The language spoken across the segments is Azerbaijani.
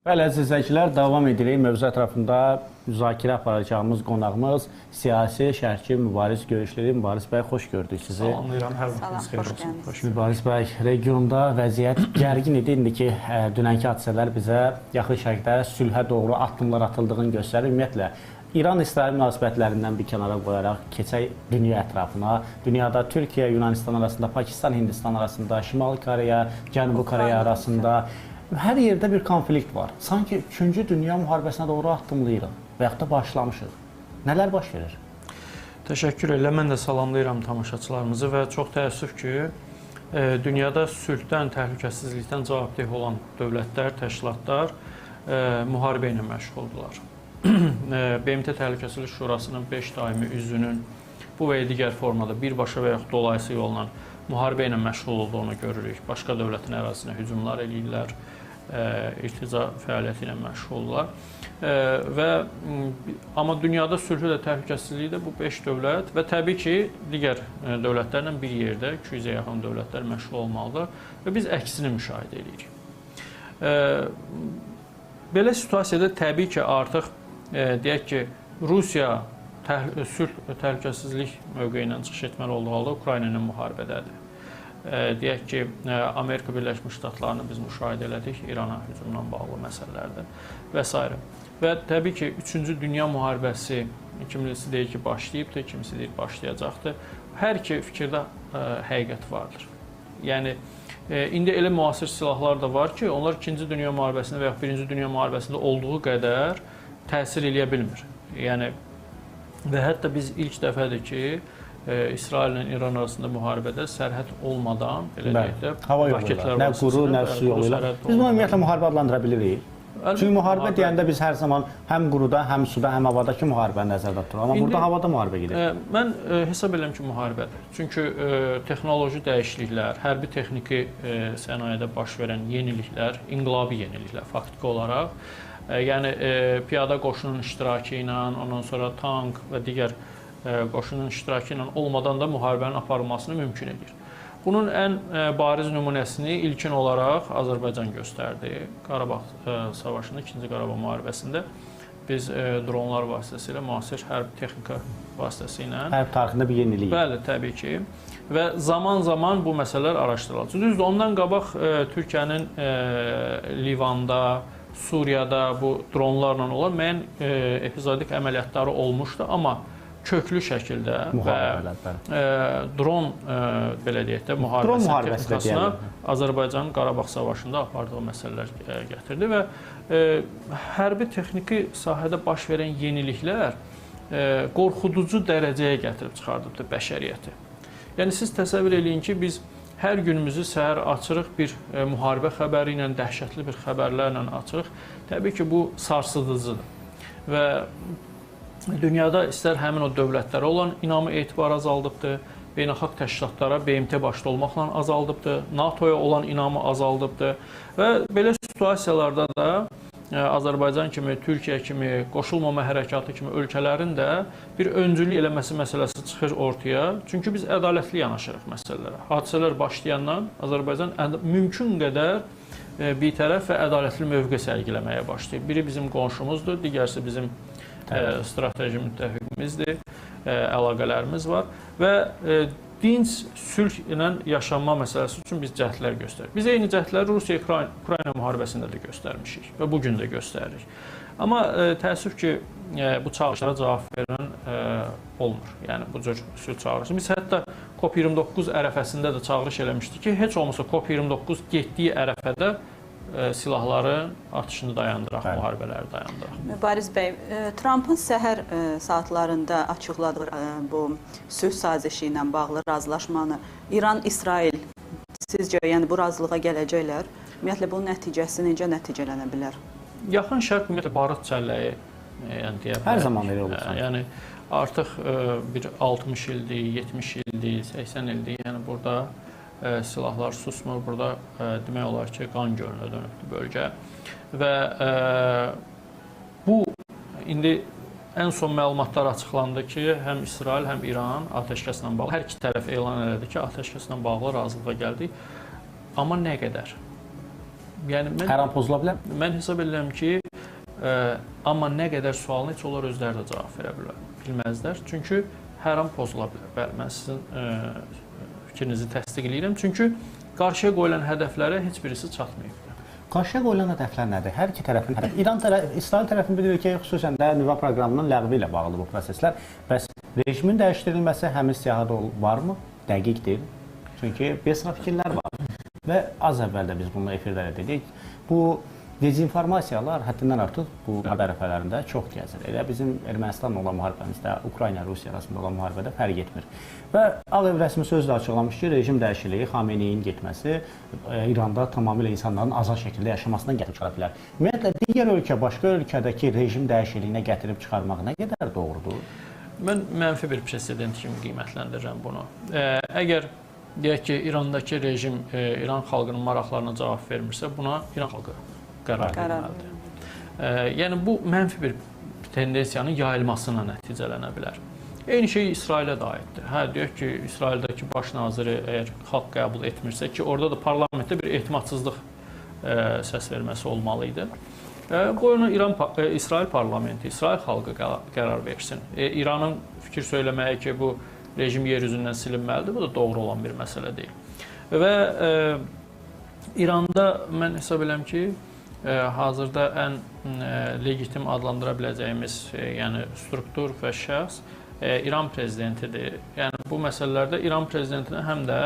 Bəli, əziz izləyicilər, davam edirik. Mövzu ətrafında müzakirə aparacağımız qonağımız siyasi şərhçi Mübariz Görüşleri. Mübariz bəy, xoş gördük sizi. Salamlayıram, hər vaxtınız xeyir olsun. Mübariz bəy, regionda vəziyyət gərgin idi. İndiki dünənki hadisələr bizə yaxın şərqdə sülhə doğru addımlar atıldığını göstərir. Ümumiyyətlə, İran-İsrail münasibətlərindən bir kənara qoyaraq keçək dünya ətrafına. Dünyada Türkiyə, Yunanistan arasında, Pakistan, Hindistan arasında, Şimali Koreya, Cənubi Koreya arasında hər yerdə bir konflikt var. Sanki 3-cü dünya müharibəsinə doğru addımlayırıq və yaxud da başlamışıq. Nələr baş verir? Təşəkkür edirəm. Mən də salamlayıram tamaşaçılarımızı və çox təəssüf ki, dünyada sülhdən, təhlükəsizlikdən cavabdeh olan dövlətlər, təşkilatlar müharibə ilə məşğuldular. BMT Təhlükəsizlik Şurasının 5 daimi üzvünün bu və ya digər formada birbaşa və yaxud dolayısı yolla müharibə ilə məşğul olduğunu görürük. Başqa dövlətin ərazisinə hücumlar eləyirlər, irtica fəaliyyəti ilə məşğuldurlar. Amma dünyada sülhü də təhlükəsizliyi də bu 5 dövlət və təbii ki, digər dövlətlərlə bir yerdə 200-ə yaxın dövlətlər məşğul olmalıdır və biz əksini müşahidə edirik. Belə situasiyada təbii ki, artıq deyək ki, Rusiya sülh təhlükəsizlik mövqeyi ilə çıxış etməli olduğu halda Ukrayna ilə müharibədədir. Deyək ki, Amerika Birləşmiş Ştatlarını biz müşahidə elədik İrana hücumla bağlı məsələlərdə və s. Və təbii ki, 3-cü Dünya müharibəsi kimisi deyir ki, başlayıbdır, kimisi deyir başlayacaqdır. Hər iki fikirdə həqiqət vardır. Yəni, indi elə müasir silahlar da var ki, onlar 2-ci Dünya müharibəsində və ya 1-ci Dünya müharibəsində olduğu qədər təsir eləyə bilmir. Yəni, və hətta biz ilk dəfədir ki, İsrail ilə İran arasında müharibədə sərhəd olmadan, belə deyək də, hava yoluyla, nə quru, nə su yoluyla. Biz bunu ümumiyyətlə müharibə adlandıra bilirik. Çünki müharibə deyəndə biz hər zaman həm quruda, həm suda, həm havadakı müharibəni nəzərdə tuturuq. Amma burada havada müharibə gedir. Mən hesab edirəm ki, müharibədir. Çünki texnoloji dəyişikliklər, hərbi texniki sənayədə baş verən yeniliklər, inqilabi yeniliklər faktiki olaraq, yəni piyada qoşunun iştirakı ilə, ondan sonra tank və digər qoşunun iştirakı ilə olmadan da müharibənin aparılmasını mümkün edir. Bunun ən bariz nümunəsini ilkin olaraq Azərbaycan göstərdi. Qarabağ savaşında, 2-ci Qarabağ müharibəsində biz dronlar vasitəsilə, müasir hərbi texnika vasitəsilə... Hərb tarixində bir yenilik. Bəli, təbii ki. Və zaman-zaman bu məsələlər araşdırılacaq. Düzdür, ondan qabaq Türkiyənin Livanda, Suriyada bu dronlarla olan müəyyən epizodik əməliyyatları olmuşdu, amma köklü şəkildə və dron, belə deyək də, müharibəsi texnikasına Azərbaycanın Qarabağ savaşında apardığı məsələlər gətirdi və hərbi texniki sahədə baş verən yeniliklər qorxuducu dərəcəyə gətirib çıxardıbdır bəşəriyyəti. Yəni, siz təsəvvür eləyin ki, biz hər günümüzü səhər açırıq bir müharibə xəbəri ilə, dəhşətli bir xəbərlərlə açırıq. Təbii ki, bu sarsıdıcıdır və dünyada istər həmin o dövlətlərə olan inamı, etibar azaldıbdır, beynəlxalq təşkilatlara BMT başda olmaqla azaldıbdır, NATO-ya olan inamı azaldıbdır və belə situasiyalarda da Azərbaycan kimi, Türkiyə kimi, qoşulmama hərəkatı kimi ölkələrin də bir öncülük eləməsi məsələsi çıxır ortaya. Çünki biz ədalətli yanaşırıq məsələlərə. Hadisələr başlayandan Azərbaycan mümkün qədər bitərəf və ədalətli mövqe sərgiləməyə başlayır. Biri bizim qonşumuzdur, digərsi bizim strateji müttəfiqimizdir, əlaqələrimiz var və dinc sülh ilə yaşanma məsələsi üçün biz cəhdlər göstəririk. Biz eyni cəhdləri Rusiya-Ukrayna müharibəsində də göstərmişik və bugün də göstəririk. Amma təəssüf ki, bu çağırışlara cavab verən olmur. Yəni, bu cür sülh çağırışı. Biz hətta COP29 ərəfəsində də çağırış eləmişdik ki, heç olmasa COP29 getdiyi ərəfədə silahların atışını dayandıraq, müharibələri dayandıraq. Mübariz bəy, Trumpın səhər saatlarında açıqladığı bu sülh sazişi ilə bağlı razılaşmanı İran-İsrail sizcə, yəni bu razılığa gələcəklər? Ümumiyyətlə, bunun nəticəsi necə nəticələnə bilər? Yaxın şərq ümumiyyətlə barıt çəlləyi deyə bilərik. Hər zaman elə olur. Yəni, artıq bir 60 ildir, 70 ildir, 80 ildir, yəni burada silahlar susmur. Burada demək olar ki, qan gölünə dönübdür bölgə və bu, indi ən son məlumatlar açıqlandı ki, həm İsrail, həm İran atəşkəslə bağlı, hər iki tərəf elan elədi ki, atəşkəslə bağlı razılığa gəldik. Amma nə qədər? Yəni Hər an pozula bilər. mən hesab edirəm ki, amma nə qədər sualını heç onlar özləri də cavab verə bilməzlər. Çünki hər an pozula bilər. Bəli, mən sizin fikrinizi təsdiq edirəm. Çünki qarşıya qoyulan hədəflərə heç birisi çatmayıb. Qarşıya qoyulan hədəflər nədir? Hər iki tərəfin hədəfi. İsrail tərəfi bilir ki, xüsusən də nüvə proqramının ləğvi ilə bağlı bu proseslər. Bəs rejimin dəyişdirilməsi həmin siyahıda varmı? Dəqiqdir. Çünki bir sıra fikirlər var. Və az əvvəl də biz bunu efirdə dedik. Bu dezinformasiyalar həddindən artıq bu xəbər rəfələrində çox gəzir. Elə bizim Ermənistanla olan müharibəmizdə, Ukrayna-Rusiya arasında olan müharibədə fərq etmir. Və Ağ Ev rəsmi sözlə açıqlamış ki, rejim dəyişikliyi, Xamneyin getməsi İranda tamamilə insanların azad şəkildə yaşamasından gətirib çıxara bilər. Ümumiyyətlə, digər ölkə, başqa ölkədəki rejim dəyişikliyinə gətirib çıxarmaq nə qədər doğrudur? Mən mənfi bir president kimi qiymətləndirirəm bunu. Əgər deyək ki, İrandakı rejim İran xalqının maraqlarına cavab vermirsə, buna İran xalqı qərar verməlidir. Yəni, bu mənfi bir tendensiyanın yayılmasına nəticələnə bilər. Eyni şey İsrailə də aiddir. Deyək ki, İsraildəki baş naziri əgər xalq qəbul etmirsə ki, orada da parlamentdə bir etimadsızlıq səs verməsi olmalı idi. Qoyunu İsrail parlamenti, İsrail xalqı qərar versin. İranın fikir söyləməyə ki, bu rejim yer üzündən silinməlidir, bu da doğru olan bir məsələ deyil. Və İranda mən hesab edirəm ki, hazırda ən legitim adlandıra biləcəyimiz struktur və şəxs İran prezidentidir. Yəni, bu məsələlərdə İran prezidentinə həm də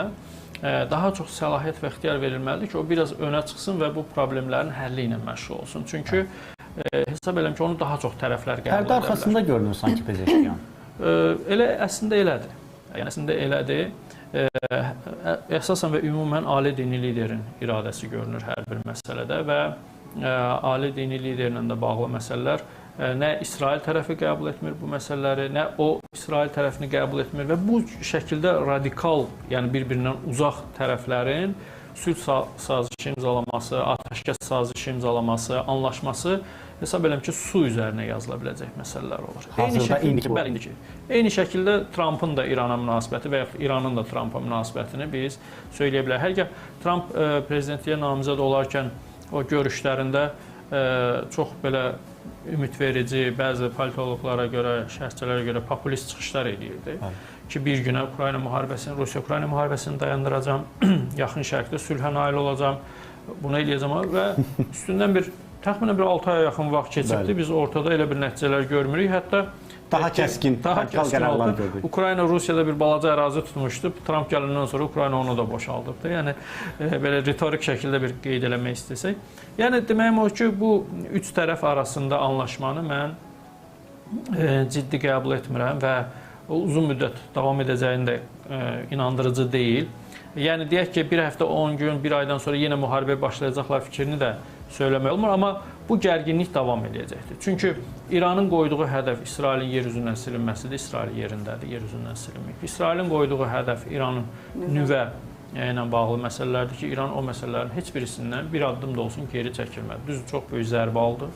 daha çox səlahiyyət və ixtiyar verilməlidir ki, o biraz önə çıxsın və bu problemlərin həlli ilə məşğul olsun. Çünki hesab edirəm ki, onu daha çox tərəflər qəbul edirlər. Pərdə arxasında görünür sanki Pezeşkiyan. Elə əslində elədir. Yəni, əslində elədir. Əsasən və ümumən ali dini liderin iradəsi görünür hər bir məsələdə və ali dini liderlə də bağlı məsələlər nə İsrail tərəfi qəbul etmir bu məsələləri, nə o İsrail tərəfini qəbul etmir və bu şəkildə radikal, yəni bir-birindən uzaq tərəflərin sülh sazişi imzalaması, atəşkəs sazişi imzalaması, anlaşması hesab edirəm ki, su üzərinə yazıla biləcək məsələlər olur. Eyni şəkildə Trumpın da İrana münasibəti və ya İranın da Trumpa münasibətini biz söyləyə bilərik. Hərgah Trump prezidentliyə namizəd olarkən o görüşlərində çox belə ümidverici, bəzi politoloqlara görə, şərhçilərə görə populist çıxışlar edirdi. Ki, bir günə Ukrayna müharibəsini, Rusiya-Ukrayna müharibəsini dayandıracam, yaxın şərqdə sülhə nail olacam, bunu eləyəcəm və üstündən təxminən 6 aya yaxın vaxt keçibdir. Biz ortada elə bir nəticələr görmürük. Hətta daha kəskin qərarlar gördük. Ukrayna Rusiyada bir balaca ərazi tutmuşdu. Trump gələndən sonra Ukrayna onu da boşaldıbdı. Yəni belə ritorik şəkildə bir qeyd eləmək istəsək. Yəni deməyim o ki, bu üç tərəf arasında anlaşmanı mən ciddi qəbul etmirəm və uzun müddət davam edəcəyini də inandırıcı deyil. Yəni deyək ki, bir həftə, 10 gün, bir aydan sonra yenə müharibə başlayacaqlar fikrini də söyləmək olmur, amma bu gərginlik davam edəcəkdir. Çünki İranın qoyduğu hədəf İsrailin yer üzündən silinməsidir. İsrail yerindədir, yer üzündən silinməyib. İsrailin qoyduğu hədəf İranın nüvə ilə bağlı məsələlərdir ki, İran o məsələlərin heç birisindən bir addım da olsun geri çəkilmədi. Düz çox böyük zərbə aldı,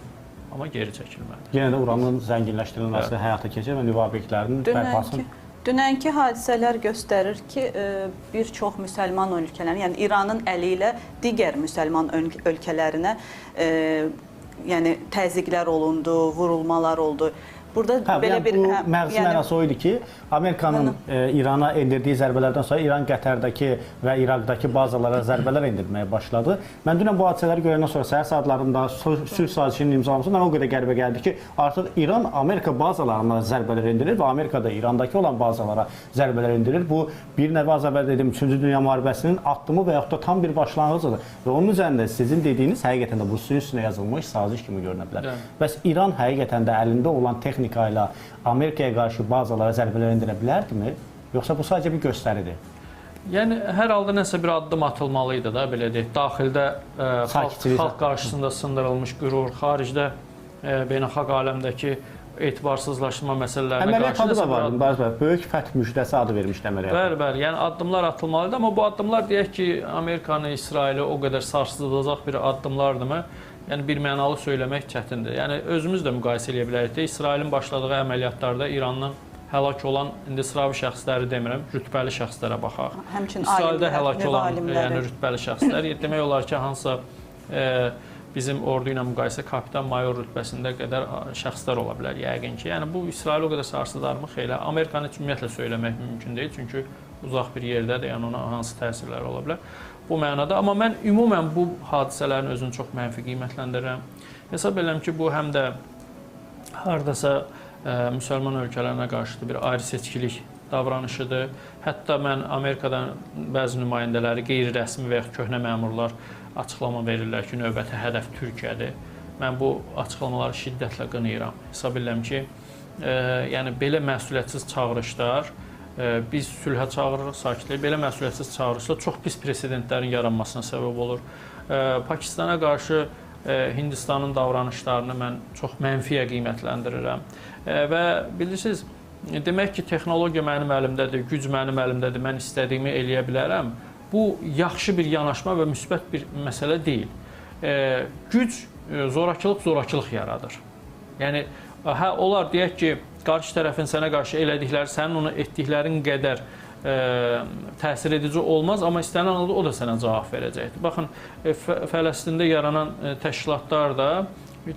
amma geri çəkilmədi. Yenə də uranın zənginləşdirilməsi həyata keçir və nüvə obyektlərinin bərpasını. Dünənki hadisələr göstərir ki, bir çox müsəlman ölkələrin, yəni İranın əli ilə digər müsəlman ölkələrinə təzyiqlər olundu, vurulmalar oldu. Burada belə bir məğzi mənası o idi ki, Amerikanın İrana endirdiyi zərbələrdən sonra İran Qətərdəki və İraqdakı bazalara zərbələr endirməyə başladı. Mən dünən bu hadisələri görəndən sonra səhər saatlarında sülh sazişinin imzalanması mənə o qədər qəribə gəldi ki, artıq İran Amerika bazalarına zərbələr endirir və Amerika da İrandakı olan bazalara zərbələr endirir. Bu bir nəvə az əvvəl dedim, 3-cü Dünya müharibəsinin addımı və yaxud da tam bir başlanğıcıdır. Və onun üzərində sizin dediyiniz həqiqətən də bu suyun üstünə yazılmış saziş kimi görünə bilər. Bəs İran həqiqətən də əlində olan texnika ilə Amerikaya qarşı bazalara zərbələr endirə bilərdimi? Yoxsa bu sadəcə bir göstəridir? Yəni, hər halda nəsə bir addım atılmalıydı da, belə deyək. Daxildə xalq qarşısında sındırılmış qürur, xaricdə beynəlxalq aləmdəki etibarsızlaşma məsələlərinə qarşı adı da var. Böyük fəth müjdəsi adı vermişdi əməliyyata. Bəli, yəni addımlar atılmalıydı, amma bu addımlar deyək ki, Amerikanı, İsraili o qədər sarsıdılacaq bir addımlardırmı? Yəni, bir mənalı söyləmək çətindir. Yəni, özümüz də müqayisə edə bilərik. İsrailin başladığı əməliyyatlarda İrandan həlak olan, indi sıravi şəxsləri demirəm, rütbəli şəxslərə baxaq. Həmçinin İsraildə həlak olan rütbəli şəxslər, demək olar ki, hansısa bizim ordu ilə müqayisə kapitan mayor rütbəsində qədər şəxslər ola bilər yəqin ki. Yəni bu İsrail o qədər sarsıdarmı? Xeyli. Amerikanı ümumiyyətlə söyləmək mümkün deyil, çünki uzaq bir yerdədir, yəni ona hansı təsirlər ola bilər bu mənada. Amma mən ümumən bu hadisələrin özünü çox mənfi qiymətləndirirəm. Hesab edirəm ki, bu həm də hardasa müsəlman ölkələrinə qarşı bir ayrı-seçkilik davranışıdır. Hətta mən Amerikadan bəzi nümayəndələri qeyri-rəsmi və ya köhnə məmurlar açıqlama verirlər ki, növbəti hədəf Türkiyədir. Mən bu açıqlamaları şiddətlə qınayıram. Hesab edirəm ki, yəni belə məsuliyyətsiz çağırışlar, biz sülhə çağırırıq, sakitliyə, belə məsuliyyətsiz çağırışlar çox pis presedentlərin yaranmasına səbəb olur. Pakistana qarşı Hindistanın davranışlarını mən çox mənfiyə qiymətləndirirəm. Və bilirsiniz, demək ki, texnologiya mənim əlimdədir, güc mənim əlimdədir, mən istədiyimi eləyə bilərəm. Bu yaxşı bir yanaşma və müsbət bir məsələ deyil. Güc zorakılıq yaradır. Yəni, onlar deyək ki, qarşı tərəfin sənə qarşı elədikləri, sənin onu etdiklərin qədər təsir edici olmaz, amma istənilən halda o da sənə cavab verəcəkdir. Baxın, Fələstində yaranan təşkilatlar da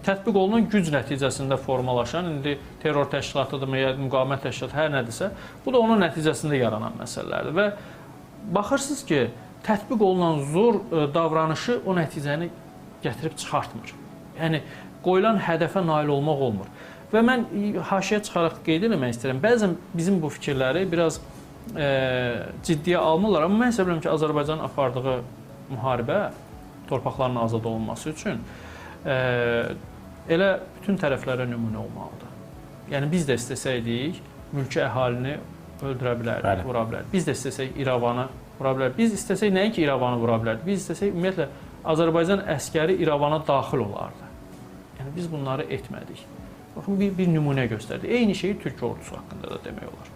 tətbiq olunan güc nəticəsində formalaşan, indi terror təşkilatıdırmı, ya müqavimət təşkilatı, hər nədirsə, bu da onun nəticəsində yaranan məsələlərdir. Və baxırsınız ki, tətbiq olunan zor davranışı o nəticəni gətirib çıxartmır. Yəni, qoyulan hədəfə nail olmaq olmur. Və mən haşiyə çıxaraq qeyd etmək istəyirəm, bəzən bizim bu fikirləri biraz ciddiyə almırlar, amma mən hesab edirəm ki, Azərbaycanın apardığı müharibə torpaqların azad olunması üçün elə bütün tərəflərə nümunə olmalıdır. Yəni, biz də istəsəydik, mülki əhalini öldürə bilərdik, vura bilərdik. Biz də istəsək İrəvanı vura bilərdik. Biz istəsək nəinki İrəvanı vura bilərdik. Biz istəsək, ümumiyyətlə, Azərbaycan əskəri İrəvana daxil olardı. Yəni, biz bunları etmədik. Baxın, bir nümunə göstərdi. Eyni şeyi Türk ordusu haqqında da demək olar.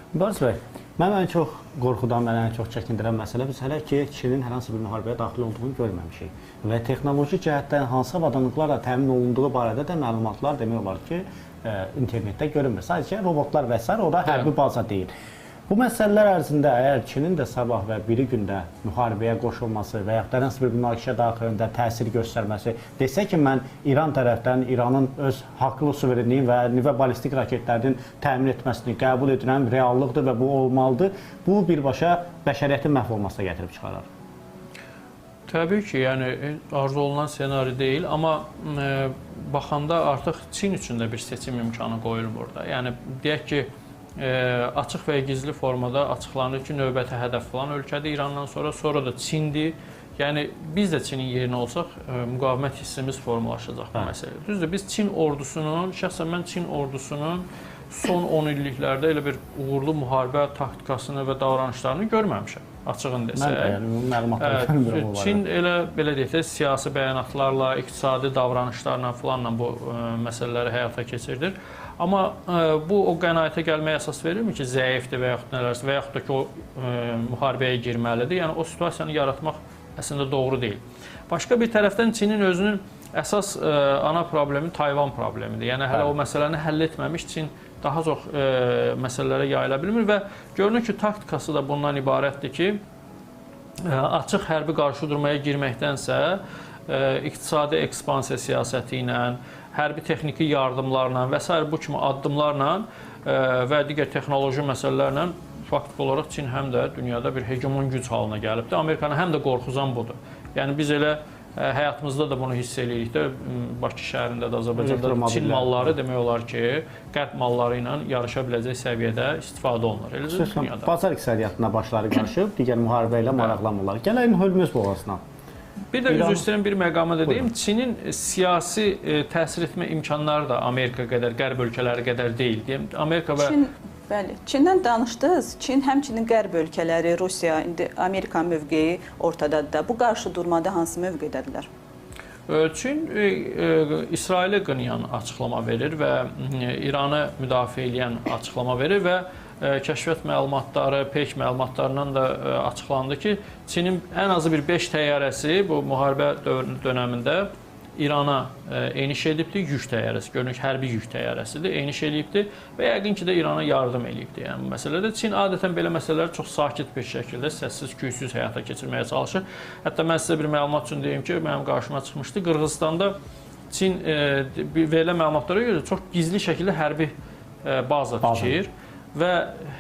Mübariz bəy, mən ən çox qorxudan, mən ən çox çəkindirən məsələ biz hələ ki, Çinin hər hansı bir müharibəyə daxil olduğunu görməmişik. Və texnoloji cəhətdən hansı avadanlıqlarla təmin olunduğu barədə də məlumatlar demək olar ki, internetdə görünmür. Sadəcə robotlar və s. o da hərbi baza deyil. Bu məsələlər ərzində əgər Çinin də sabah və biri gündə müharibəyə qoşulması və yaxud da hansı bir münaqişə daxilində təsir göstərməsi, desə ki, mən İran tərəfdən İranın öz haqlı suverenliyi və nüvə ballistik raketlərinin təmin etməsini qəbul edirəm, reallıqdır və bu olmalıdır. Bu birbaşa bəşəriyyətin məhv olmasına gətirib çıxarar. Təbii ki, yəni arzu olunan senari deyil, amma baxanda artıq Çin üçün də bir seçim imkanı qoyulur burada. Yəni deyək ki, açıq və gizli formada açıqlanır ki, növbəti hədəf falan ölkədə İrandan sonra da Çindir. Yəni biz də Çinin yerinə olsaq, müqavimət hissimiz formalaşacaq bu məsələ. Düzdür, biz Çin ordusunun, şəxsən mən Çin ordusunun son 10 illiklərdə elə bir uğurlu müharibə taktikasını və davranışlarını görməmişəm, açığını desək. Çin elə belə deyək də siyasi bəyanatlarla, iqtisadi davranışlarla falanla bu məsələləri həyata keçirdir. Amma bu o qənaətə gəlməyə əsas verirmi ki, zəifdir və yaxud nələrsə və yaxud da ki, o müharibəyə girməlidir. Yəni o situasiyanı yaratmaq əslində doğru deyil. Başqa bir tərəfdən Çinin özünün əsas ana problemi Tayvan problemidir. Yəni hələ o məsələni həll etməmiş Çin daha çox məsələlərə yayıla bilmir və görünür ki, taktikası da bundan ibarətdir ki, açıq hərbi qarşıdurmaya girməkdənsə iqtisadi ekspansiya siyasəti ilə, hərbi texniki yardımlarla və s. bu kimi addımlarla və digər texnoloji məsələlərlə faktiki olaraq Çin həm də dünyada bir hegemon güc halına gəlibdir. Amerikanı həm də qorxuzan budur. Yəni biz elə həyatımızda da bunu hiss edirik də, Bakı şəhərində də, Azərbaycanda da Çin malları demək olar ki, qərb malları ilə yarışa biləcək səviyyədə istifadə olunur. Eləcə dünyada. Bazar iqtisadiyyatına başları qarışıb, digər müharibə ilə maraqlanmırlar. Gələk Hörmüz boğazına. Bir də üzr istəyirəm, bir məqamı da deyim. Çinin siyasi təsir etmə imkanları da Amerika qədər, qərb ölkələri qədər deyil. Amerika və Bəli, Çindən danışdınız. Çin həmçinin qərb ölkələri, Rusiya, indi Amerika mövqeyi ortadadır da. Bu qarşıdurmada hansı mövqedədirlər? Çin İsraili qınayan açıqlama verir və İranı müdafiə edən açıqlama verir və kəşfiyyat məlumatları, PEK məlumatlarından da açıqlandı ki, Çinin ən azı bir 5 təyyarəsi bu müharibə dönəmində İrana eniş edibdir, yük təyyarəsi, görünür ki, hərbi yük təyyarəsidir, eniş edibdir və yəqin ki də İrana yardım edibdir. Yəni bu məsələdə Çin adətən belə məsələləri çox sakit bir şəkildə, səssiz, küysüz həyata keçirməyə çalışır. Hətta mən sizə bir məlumat üçün deyim ki, mənim qarşıma çıxmışdı. Qırğızstanda Çin verilən məlumatlara görə çox gizli şəkildə hərbi baza tikir. Və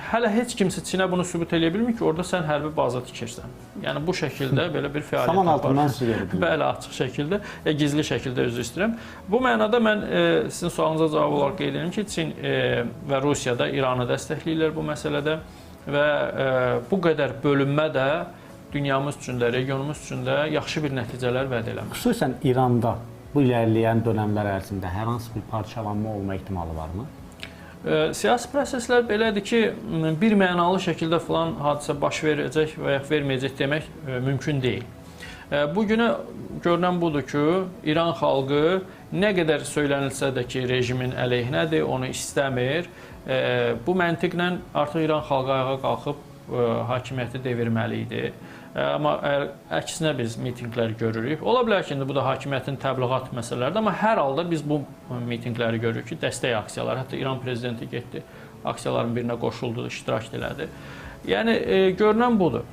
hələ heç kimsə Çinə bunu sübut edə bilmir ki, orada sən hərbi baza tikirsən. Yəni bu şəkildə belə bir fəaliyyət Saman altından siz verildi. Bəli, açıq şəkildə, gizli şəkildə üzr istəyirəm. Bu mənada mən sizin sualınıza cavab olaraq qeyd edim ki, Çin və Rusiya da İranı dəstəkləyirlər bu məsələdə və bu qədər bölünmə də dünyamız üçün də, regionumuz üçün də yaxşı bir nəticələr vəd eləmir. Xüsusən İranda bu ilərləyən dönəmlər ərzində hər hansı bir parçalanma olma ehtimalı varmı? Siyasi proseslər belədir ki, bir mənalı şəkildə filan hadisə baş verəcək və ya verməyəcək demək mümkün deyil. Bugünə görünən budur ki, İran xalqı nə qədər söylənilsə də ki, rejimin əleyhinədir, onu istəmir. Bu məntiqlə artıq İran xalqı ayağa qalxıb hakimiyyəti devirməli idi. Amma əksinə biz mitinqləri görürük. Ola bilər ki, bu da hakimiyyətin təbliğat məsələlərdir, amma hər halda biz bu mitinqləri görürük ki, dəstək aksiyaları, hətta İran prezidenti getdi, aksiyaların birinə qoşuldu, iştirak elədi. Yəni, görünən budur.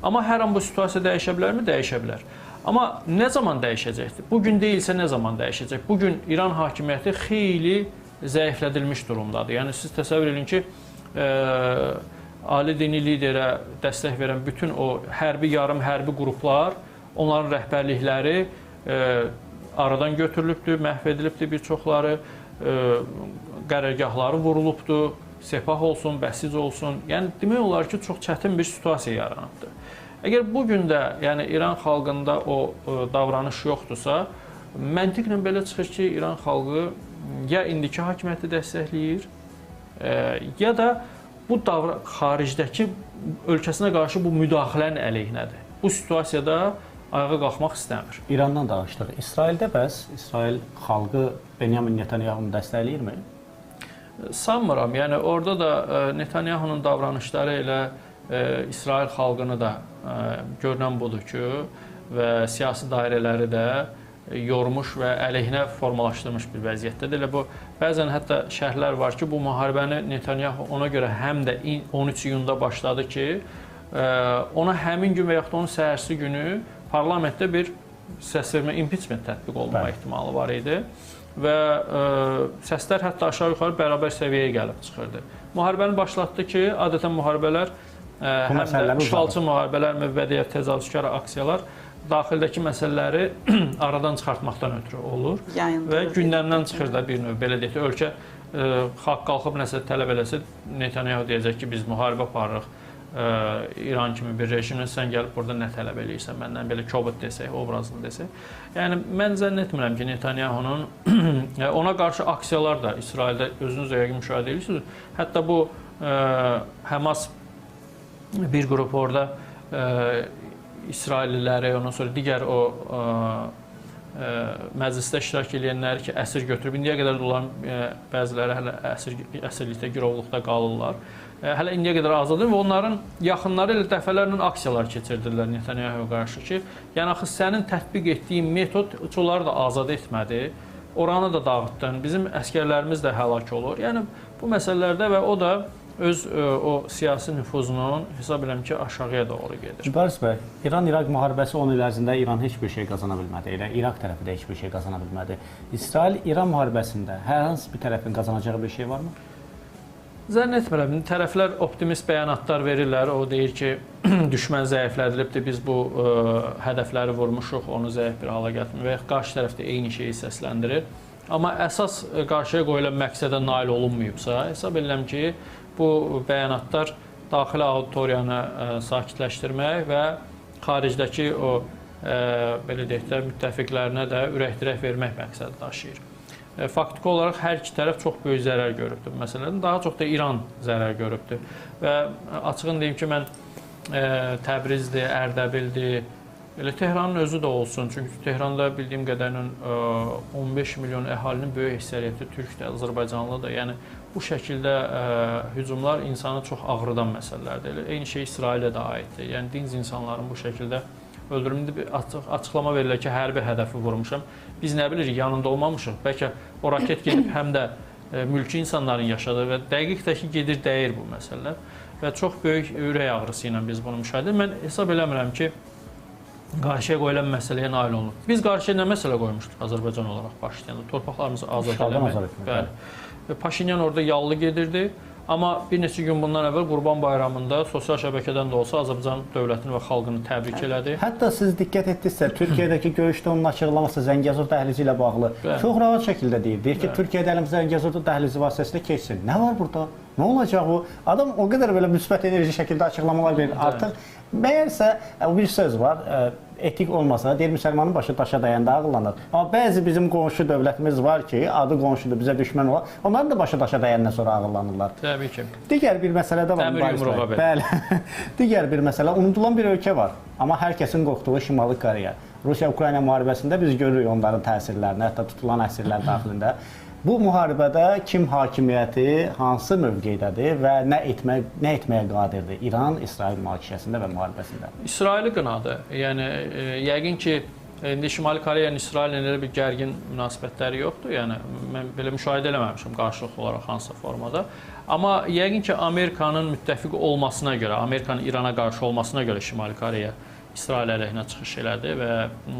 Amma hər an bu situasiya dəyişə bilərmi? Dəyişə bilər. Amma nə zaman dəyişəcəkdir? Bugün deyilsə nə zaman dəyişəcək? Bugün İran hakimiyyəti xeyli zəiflədilmiş durumdadır. Yəni, siz təsəvvür edin ki, ali dini liderə dəstək verən bütün o hərbi, yarım hərbi qruplar, onların rəhbərlikləri aradan götürülübdür, məhv edilibdir bir çoxları, qərargahları vurulubdur, Sepah olsun, Bəsic olsun. Yəni, demək olar ki, çox çətin bir situasiya yaranıbdır. Əgər bugün də yəni, İran xalqında o davranış yoxdursa, məntiqlə belə çıxır ki, İran xalqı ya indiki hakimiyyəti dəstəkləyir, ya da bu xaricdəki ölkəsinə qarşı bu müdaxilənin əleyhinədir. Bu situasiyada ayağa qalxmaq istəmir. İrandan danışdıq. İsraildə bəs İsrail xalqı Benyamin Netanyahunu dəstəkləyirmi? Sanmıram. Yəni orada da Netanyahunun davranışları elə İsrail xalqını da görünən budur ki, və siyasi dairələri də yormuş və əleyhinə formalaşdırmış bir vəziyyətdədir. Elə bu bəzən hətta şərhlər var ki, bu müharibəni Netanyahu ona görə həm də 13 iyunda başladı ki, ona həmin gün və yaxud da onun səhərsi günü parlamentdə bir səsvermə impeachment tətbiq olma ehtimalı var idi və səslər hətta aşağı-yuxarı bərabər səviyyəyə gəlib çıxırdı. Müharibəni başlatdı ki, adətən müharibələr həm də işğalçı müharibələr, mübədiyyə, təcavüzkar aksiyalar daxildəki məsələləri aradan çıxartmaqdan ötürü olur və gündəmdən çıxır da bir növ, belə deyək, ölkə xalq qalxıb nəsə tələb eləsə, Netanyahu deyəcək ki, biz müharibə aparırıq İran kimi bir rejimlə, sən gəlib burada nə tələb eləyirsən, məndən belə kobud desək, obrazlı desək. Yəni, mən zənn etmirəm ki, Netanyahunun ona qarşı aksiyalar da İsraildə özünüz də yəqin müşahidə edirsiniz. Hətta bu Həmas bir qrup orada İsrailliləri, ondan sonra digər o məclisdə iştirak edənləri ki, əsir götürüb. İndiyə qədər olan bəziləri hələ əsirlikdə, girovluqda qalırlar. Hələ indiyə qədər azaddır və onların yaxınları ilə dəfələrlə aksiyalar keçirdirlər Netanyahu'ya qarşı ki, yəni axı sənin tətbiq etdiyin metod onları da azad etmədi, oranı da dağıtdın, bizim əskərlərimiz də həlak olur. Yəni bu məsələlərdə və o da öz o siyasi nüfuzunun hesab edirəm ki, aşağıya doğru gedir. Mübariz bəy, İran-İraq müharibəsi 10 il ərzində İran heç bir şey qazana bilmədi. Elə İraq tərəfi də heç bir şey qazana bilmədi. İsrail-İran müharibəsində hər hansı bir tərəfin qazanacağı bir şey varmı? Zənn etmirəm. Tərəflər optimist bəyanatlar verirlər. O deyir ki, düşmən zəiflədilibdir, biz bu hədəfləri vurmuşuq, onu zəif bir hala gətirmək və qarşı tərəf də eyni şeyi səsləndirir. Amma əsas qarşıya qoyulan məqsədə nail olunmayıbsa, hesab edirəm ki, bu bəyanatlar daxili auditoriyanı sakitləşdirmək və xaricdəki o belə deyək də müttəfiqlərinə də ürəkdirək vermək məqsədi daşıyır. Faktiki olaraq hər iki tərəf çox böyük zərər görübdür. Məsələn, daha çox da İran zərər görübdür. Və açığını deyim ki, mən Təbrizdir, Ərdəbildir, elə Tehranın özü də olsun. Çünki Tehranda bildiyim qədərlə 15 milyon əhalinin böyük əksəriyyəti türkdür, Azərbaycanlı da. Yəni bu şəkildə hücumlar insanı çox ağrıdan məsələlərdir. Eyni şey İsrailə də aiddir. Yəni dinc insanların bu şəkildə öldürüm. İndi bir açıqlama verilir ki, hərbi hədəfi vurmuşam. Biz nə bilirik, yanında olmamışıq. Bəlkə o raket gedib həm də mülki insanların yaşadığı və dəqiqdəki gedir, dəyir bu məsələlər. Və çox böyük ürək ağrısı ilə biz bunu müşahidə edirik. Mən hesab eləmirəm ki, qarşıya qoyulan məsələyə nail olunur. Biz qarşıya nə məsələ qoymuşduq Azərbaycan olaraq başlayanda? Torpaqlarımızı azad eləmək. Bəli. Və Paşinyan orada yallı gedirdi. Amma bir neçə gün bundan əvvəl Qurban Bayramında sosial şəbəkədən də olsa Azərbaycan dövlətini və xalqını təbrik elədi. Hətta siz diqqət etdinizsə, Türkiyədəki görüşdə onun açıqlaması Zəngəzur dəhlizi ilə bağlı çox rahat şəkildə deyir. Deyir ki, Türkiyədə əlimizdə Zəngəzur dəhlizi vasitəsilə keçsin. Nə var burada? Nə olacaq bu? Adam o qədər belə müsbət enerji şəkildə açıqlamalar verir. Artıq məyərsə bir söz var, etik olmasa, deyir müsəlmanın başı daşa dəyəndə ağıllanır. Amma bəzi bizim qonşu dövlətimiz var ki, adı qonşudur, bizə düşmən olan, onların da başı daşa dəyəndən sonra ağıllanırlar. Təbii ki. Digər bir məsələ də var. Dəmir yumruğa belə. Bəli. Digər bir məsələ, unutulan bir ölkə var. Amma hər kəsin qorxduğu Şimali Koreya. Rusiya-Ukrayna müharibəsində biz görürük onların təsirlərini, hətta tutulan əsirlər daxilində. Bu müharibədə kim hakimiyyəti hansı mövqeydədir və nə etməyə qadirdir İran-İsrail münaqişəsində və müharibəsində? İsraili qınadı. Yəni yəqin ki, indi Şimali Koreya ilə İsraillə elə bir gərgin münasibətləri yoxdur. Yəni mən belə müşahidə eləməmişəm qarşılıqlı olaraq hansısa formada. Amma yəqin ki, Amerikanın müttəfiq olmasına görə, Amerikanın İrana qarşı olmasına görə Şimali Koreya İsrail əleyhinə çıxış elədi və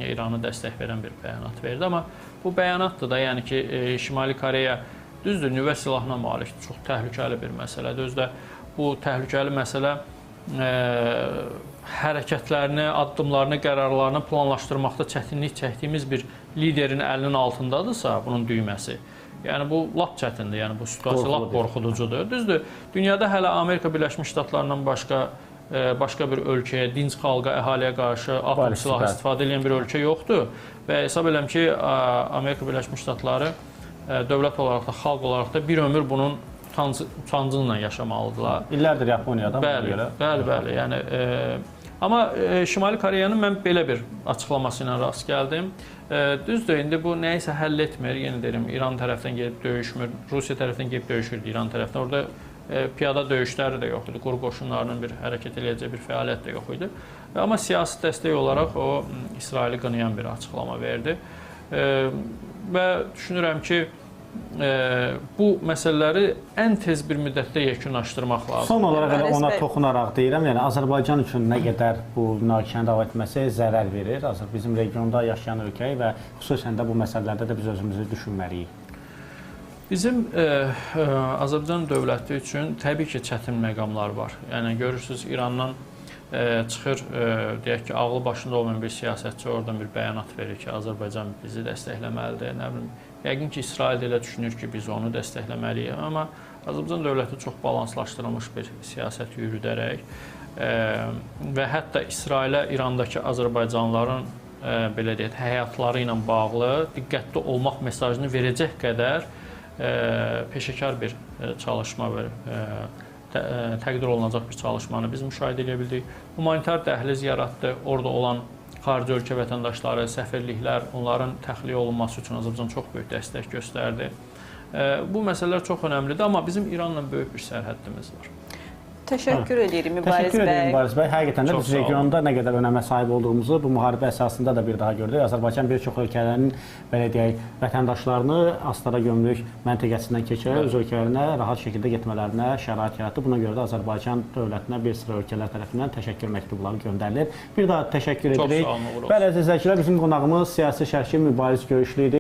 İranı dəstək verən bir bəyanat verdi. Amma bu bəyanatdır da, yəni ki, Şimali Koreya düzdür, nüvə silahına malikdir. Çox təhlükəli bir məsələdir. Özdə bu təhlükəli məsələ hərəkətlərini, addımlarını, qərarlarını planlaşdırmaqda çətinlik çəkdiyimiz bir liderin əlinin altındadırsa, bunun düyməsi. Yəni bu lap çətindir. Yəni bu situasiya lap qorxuducudur. Düzdür, dünyada hələ Amerika Birləşmiş Ştatlarından başqa bir ölkəyə, dinc xalqa, əhaliyə qarşı atom silahı istifadə edən bir ölkə yoxdur. Və hesab edirəm ki, Amerika Birləşmiş Ştatları dövlət olaraq da, xalq olaraq da bir ömür bunun utancı ilə yaşamalıdırlar. İllərdir Yaponiyadan buna görə. Bəli. Yəni, amma Şimali Koreyanın mən belə bir açıqlaması ilə rast gəldim. Düzdür, indi bu nəyisə həll etmir. Yenə deyirəm, İran tərəfdən gedib döyüşmür, Rusiya tərəfdən gedib döyüşürdü İran tərəfdən. Orada piyada döyüşləri də yox idi, quru qoşunlarının bir hərəkət eləyəcək bir fəaliyyət də yox idi. Amma siyasi dəstək olaraq o İsraili qınayan bir açıqlama verdi. Və düşünürəm ki, bu məsələləri ən tez bir müddətdə yekunlaşdırmaq lazımdır. Son olaraq ona toxunaraq deyirəm, yəni Azərbaycan üçün nə qədər bu münaqişəni davam etməsi zərər verir. Bizim regionda yaşayan ölkəyə və xüsusən də bu məsələlərdə də biz özümüzü düşünməliyik. Bizim Azərbaycan dövləti üçün təbii ki, çətin məqamlar var. Yəni görürsünüz, İrandan çıxır, deyək ki, ağlı başında olmayan bir siyasətçi oradan bir bəyanat verir ki, Azərbaycan bizi dəstəkləməlidir. Nə bilim, yəqin ki, İsrail də elə düşünür ki, biz onu dəstəkləməliyik. Amma Azərbaycan dövləti çox balanslaşdırılmış bir siyasət yürüdərək və hətta İsrailə İrandakı Azərbaycanlıların belə deyək, həyatları ilə bağlı diqqətli olmaq mesajını verəcək qədər peşəkar bir çalışma və təqdir olunacaq bir çalışmanı biz müşahidə edə bildik. Humanitar dəhliz yaratdı. Orada olan xarici ölkə vətəndaşları, səfirliklər, onların təxliyə olunması üçün Azərbaycan çox böyük dəstək göstərdi. Bu məsələlər çox önəmlidir, amma bizim İranla böyük bir sərhəddimiz var. Təşəkkür edirik Mübariz bəy. Həqiqətən də biz regionda nə qədər önəmə sahib olduğumuzu bu müharibə əsasında da bir daha gördük. Azərbaycan bir çox ölkələrin belə deyək, vətəndaşlarını Astara gömrük məntəqəsindən keçərək öz ölkələrinə rahat şəkildə getmələrinə şərait yaratdı. Buna görə də Azərbaycan dövlətinə bir sıra ölkələr tərəfindən təşəkkür məktubları göndərilir. Bir daha təşəkkür edirik. Bəli, əziz izləyicilər, bizim qonağımız siyasi şərhçi Mübariz Görüşlü idi.